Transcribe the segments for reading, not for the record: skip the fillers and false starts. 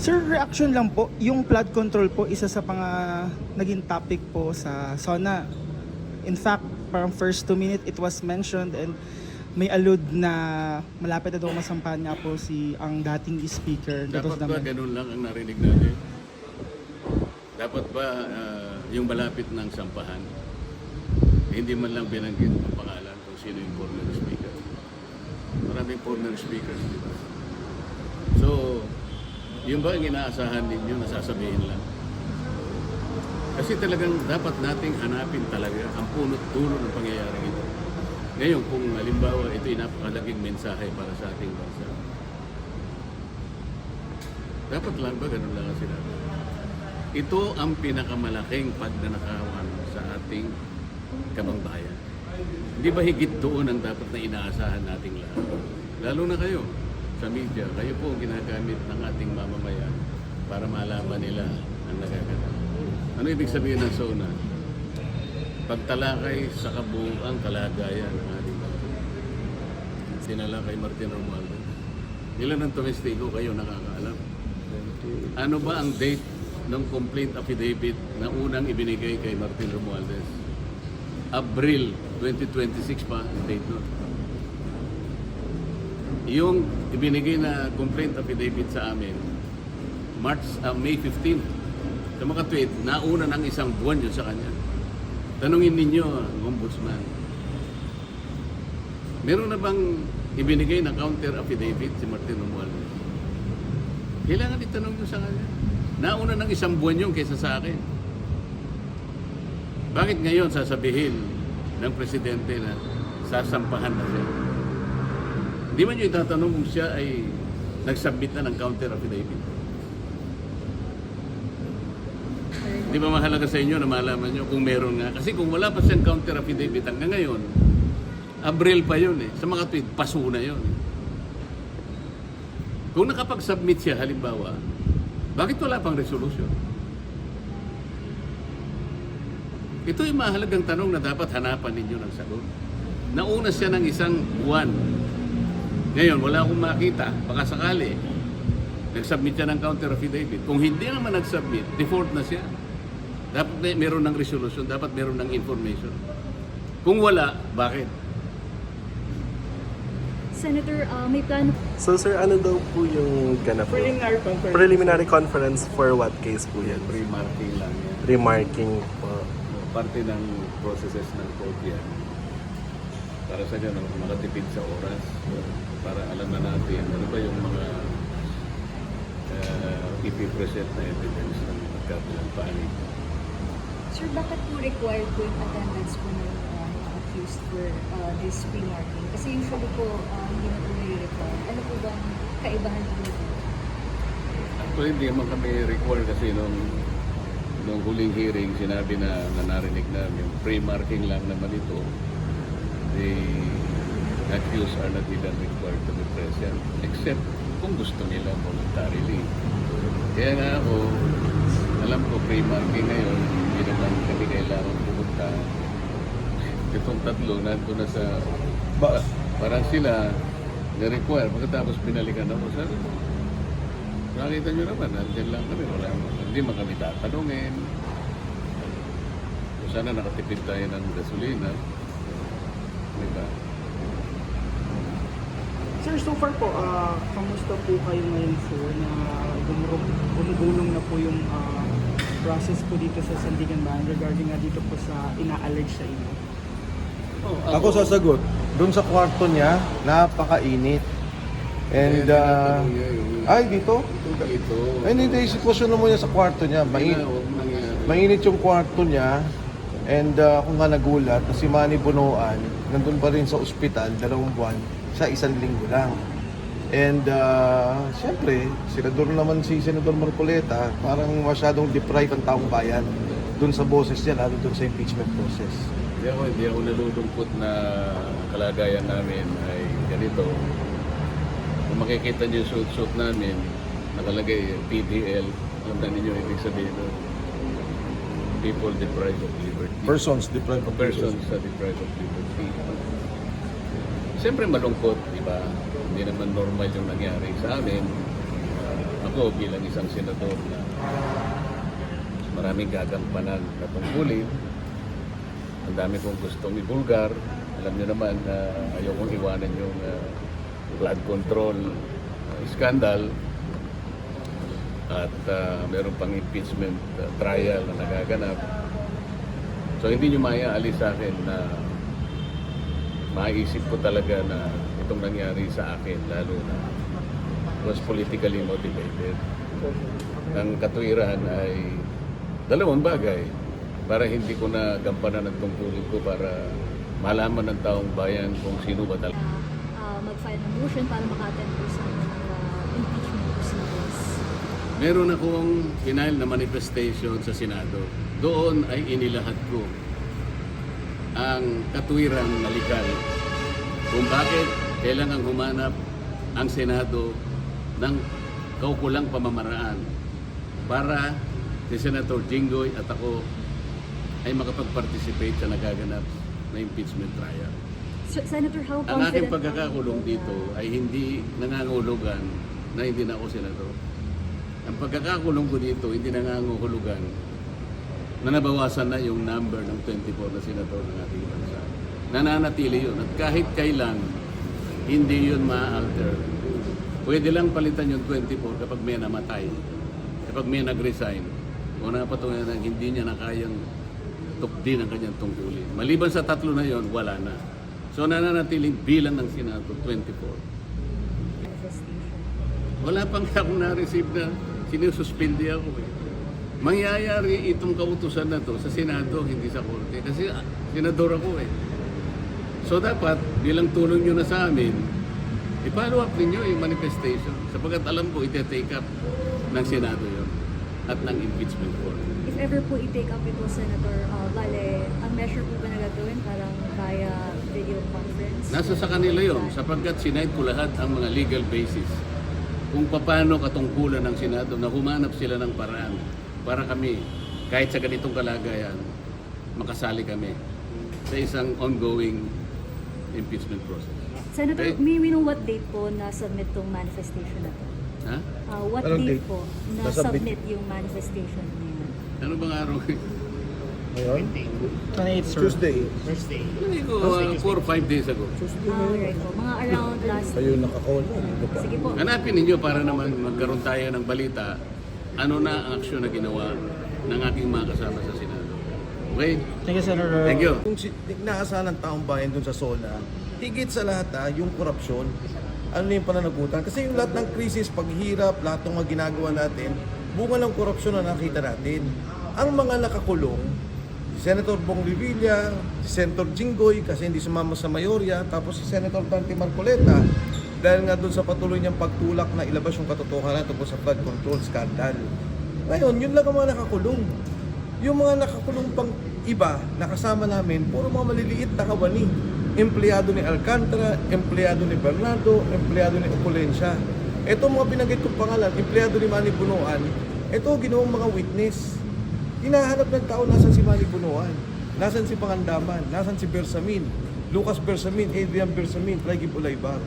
Sir, reaction lang po, yung flood control po, isa sa mga naging topic po sa SONA. In fact, parang first 2 minutes it was mentioned and may allude na malapit na daw masampahan nga po ang dating speaker. Dapat ba ganun lang ang narinig natin? Dapat ba yung malapit ng sampahan, hindi man lang binanggit ang pangalan kung sino yung former speaker? Maraming former speakers, di ba? So, yung ba ang inaasahan ninyo na sasabihin lang? Kasi talagang dapat nating hanapin talaga ang punot dulo ng pangyayari ito. Ngayon, kung halimbawa ito ay napakalaking mensahe para sa ating bansa, dapat lang ba ganun lang ang sinabi? Ito ang pinakamalaking pagnanakawan sa ating kabangbayan. Hindi ba higit doon ang dapat na inaasahan nating lahat? Lalo na kayo sa media, kayo po ginagamit ng ating mamamayan para malaman nila ang nagaganap. Ano ibig sabihin ng SONA? Pagtalakay sa kabuuang kalagayan ng ating bansa. Sinala kay Martin Romualdez. Ilan ang tumestigo kayo nakakaalam? Ano ba ang date ng complaint affidavit na unang ibinigay kay Martin Romualdez? Abril 2026 pa ang date nun. Yung ibinigay na complaint affidavit sa amin, May 15. Sa mga tweet, nauna ng isang buwan yun sa kanya. Tanungin ninyo ang ombudsman. Meron na bang ibinigay na counter affidavit si Martin Romualdez? Kailangan itanong nyo sa kanya. Nauna ng isang buwan yun kaysa sa akin. Bakit ngayon sasabihin ng presidente na sasampahan na siya? Di man nyo itatanong kung siya ay nag-submit na ng counter affidavit. Di ba mahalaga sa inyo na malaman nyo kung meron nga? Kasi kung wala pa siyang counter affidavit hanggang ngayon, Abril pa yun eh. Sa mga tweet, paso na yun. Kung nakapag-submit siya, halimbawa, bakit wala pang resolution? Ito yung mahalagang tanong na dapat hanapan ninyo ng sagot. Nauna siya ng isang buwan. Ngayon, wala akong makita. Baka sakali, nag-submit siya ng counter affidavit. Kung hindi naman nag-submit, default na siya. Dapat meron ng resolution, dapat meron ng information. Kung wala, bakit? Senator, may plano. So sir, ano daw po yung ganap? Preliminary conference for what case po yan? Remarking lang yan. Remarking po. Parte ng processes ng court yan. Para sa ganun, makatipid sa oras. Para alam na natin ano ba yung mga ipipresent na evidence ng magkabilang panig. Sir, bakit po required po yung attendance po ng mga accused for this remarking? Kasi usually po, hindi na po nire-require. Ano po ba ang kaibahan po nito? Actually, hindi naman kami require kasi nung huling hearing, sinabi na narinig namin, pre-marking lang naman ito. The accused are not even required to be present, except kung gusto nila voluntarily. Kaya nga ako, alam ko pre-marking ngayon, hindi naman kami kailangan pumunta. Itong tatlo, nandun na sa... parang sila na-require. Pagkatapos pinalikan ako, sabi ko, nakita nyo naman, nandiyan lang kami. Hindi man kami tatanungin. Sana nakatipid tayo ng gasolina. Diba? Sir, so far po, kamusta po kayo ngayon po na gumugulong na po yung process po dito sa Sandigan Bayan regarding nga dito po sa ina-allege sa inyo? Ako sasagot. Doon sa kwarto niya, napakainit. And, ay, dito? Ito. Ay, hindi. Sitwasyon mo niya sa kwarto niya. Mainit yung kwarto niya. And kung nga nagulat, na si Manny Bonoan, nandun pa rin sa ospital, 2 buwan, sa 1 linggo lang. And siyempre, Senador naman si Senador Marcoleta, parang masyadong deprived ang taong bayan dun sa boses niya, lalo dun sa impeachment process. Hindi ako nalulungkot na kalagayan namin ay ganito. Kung makikita niyo yung suit-suit namin, nakalagay PDL, alam na ninyo ibig sabihin nun. People deprived of liberty. Persons deprived of Persons deprived of liberty. Siyempre malungkot, di ba? Hindi naman normal yung nangyari sa amin. Ako ko bilang isang senador na maraming gagampanan na tungkulin. Ang dami kong gustong ibulgar. Alam niyo naman na ayokong iwanan yung flood control scandal at meron pang impeachment trial na nagaganap. So hindi niyo maaalis sa akin na maisip ko talaga na itong nangyari sa akin, lalo na was politically motivated. Ang katuwiran ay dalawang bagay para hindi ko na gampanan ng tungkulin ko para malaman ng taong bayan kung sino ba talaga. Mag-file ng motion para maka-attend po sa impeachment proceedings. Meron akong final na manifestation sa Senado. Doon ay inilahad ko ang katuwirang na likal kung bakit kailangang humanap ang Senado ng kaukulang pamamaraan para si Senator Jinggoy at ako ay makapag-participate sa nagaganap na impeachment trial. So, Senator, how Ang aking confident pagkakakulong dito ay hindi nangangahulugan na hindi na ako senador. Ang pagkakakulong ko dito hindi nangangahulugan na nabawasan na yung number ng 24 na senador ng ating bansa. Nananatili yun. At kahit kailan, hindi yun ma-alter. Pwede lang palitan yung 24 kapag may namatay, kapag may nag-resign, o napatungan na hindi niya na kayang tukdin ang kanyang tungkulin. Maliban sa tatlo na yon, wala na. So nananatiling bilang ng Senado, 24. manifestation? Wala pang akong na-receive na sinususpindi ako eh. Mangyayari itong kautusan na to sa Senado, hindi sa Korte. Kasi senador ako eh. So dapat, bilang tulong nyo na sa amin, i-follow up ninyo yung manifestation. Sapagkat alam ko, ite-take up ng Senado yon at ng impeachment court. If ever po i-take up ito, Senator, ang measure po ba na gagawin parang via video conference? Nasa sa kanila yon sapagkat sinight ko lahat ang mga legal basis kung paano katungkulan ng Senado na humanap sila ng paraan para kami, kahit sa ganitong kalagayan, makasali kami sa isang ongoing impeachment process. Senator, Okay. may we know what date po na submit tong manifestation na to? Ha? What Anong date date? po na Nasubmit? submit yung manifestation na yun? Ano bang araw? Ngayon? 28, sir. Tuesday. Hindi ko, 4 or 5 days ago. Right po. Mga around last Kayo nakakawal na. Sige po. Hanapin ninyo para naman magkaroon tayo ng balita ano na ang aksyon na ginawa ng aking mga kasama sa Senado. Okay? Thank you, Senator. Thank you. Kung inaasahan ng taong bayan dun sa SONA, higit sa lahat yung korupsyon, ano yung pananagutan. Kasi yung lahat ng krisis, paghihirap, lahat ng mga ginagawa natin, bunga ng korupsyon na nakita natin. Ang mga nakakulong, si Senator Bong Revilla, si Senator Jinggoy kasi hindi sumama sa mayorya, tapos si Senator Dante Marcoleta dahil nga doon sa patuloy niyang pagtulak na ilabas yung katotohanan tungkol sa flood control scandal. Ngayon, yun lang ang mga nakakulong. Yung mga nakakulong pang iba, nakasama namin, puro mga maliliit na kawani. Empleyado ni Alcantara, empleyado ni Bernardo, empleyado ni Opulencia. Ito mga binanggit kong pangalan, empleyado ni Manny Bunuan, ito ginawang mga witness. Hinahanap ng tao nasan si Manny Bunuan, nasan si Pangandaman, nasan si Bersamin, Lucas Bersamin, Adrian Bersamin, Reggie Ulaybar.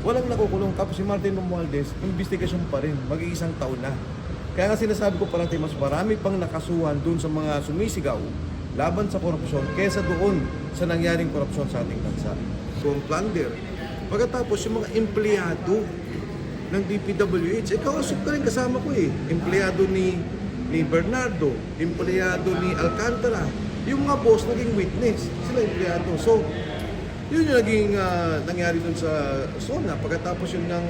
Walang nakukulong. Tapos si Martin Romualdez, investigasyon pa rin, mag-iisang taon na. Kaya nga sinasabi ko parang mas marami pang nakasuhan doon sa mga sumisigaw laban sa korupsyon kesa doon sa nangyaring korupsyon sa ating bansa. Kung plunder. Pagkatapos yung mga empleyado ng DPWH, kausap ka rin kasama ko eh. Empleyado ni Bernardo, empleyado ni Alcantara. Yung mga boss naging witness, sila empleyado. So, yun yung naging nangyari dun sa SONA. Pagkatapos yun ng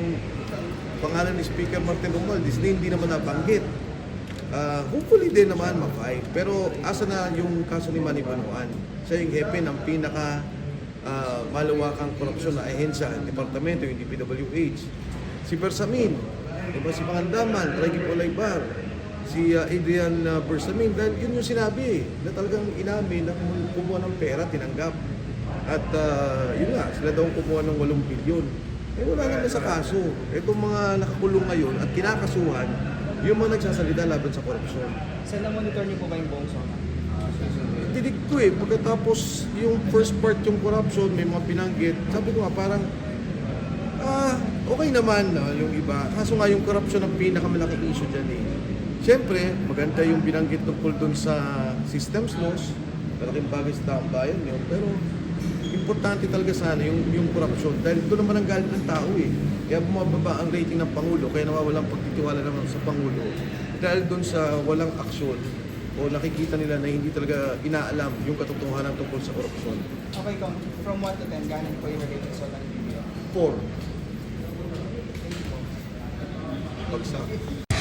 pangalan ni Speaker Martin Romualdez, hindi naman nabanggit. Hopefully din naman ma-fight. Pero asa na yung kaso ni Manny Bunuan? Siya yung hepe ng pinaka malawakang korupsyon na ahensya, departamento, yung DPWH. Si Bersamin, diba, si Pangandaman, Reggie Ulaybar, si Adrian Bersamin, dahil yun yung sinabi na talagang inamin na kumuha ng pera, tinanggap. At yun nga, sila daw kumuha ng 8 bilyon. Eh wala naman sa kaso. Itong mga nakakulong ngayon at kinakasuhan, yung mga nagsasalita laban sa korupsyon. Sir, na-monitor niyo po ba yung buong SONA? Dinig ko eh, pagkatapos yung first part yung corruption, may mga binanggit, sabi ko nga parang, Okay naman, no, yung iba. Kaso nga yung corruption ang pinakamalaking issue dyan eh. Siyempre, maganda yung binanggit tungkol dun sa systems laws. Malaking bagay sa taong bayan yun. Pero importante talaga sana yung corruption. Dahil ito naman ang galit ng tao eh. Kaya bumababa ang rating ng Pangulo. Kaya nawawalang pagtitiwala naman sa Pangulo. Dahil dun sa walang aksyon o nakikita nila na hindi talaga inaalam yung katotohanan tungkol sa korupsyon. Okay, Kong, from 1 to 10, ganon po yung rating sa SONA? 4. Bagsak.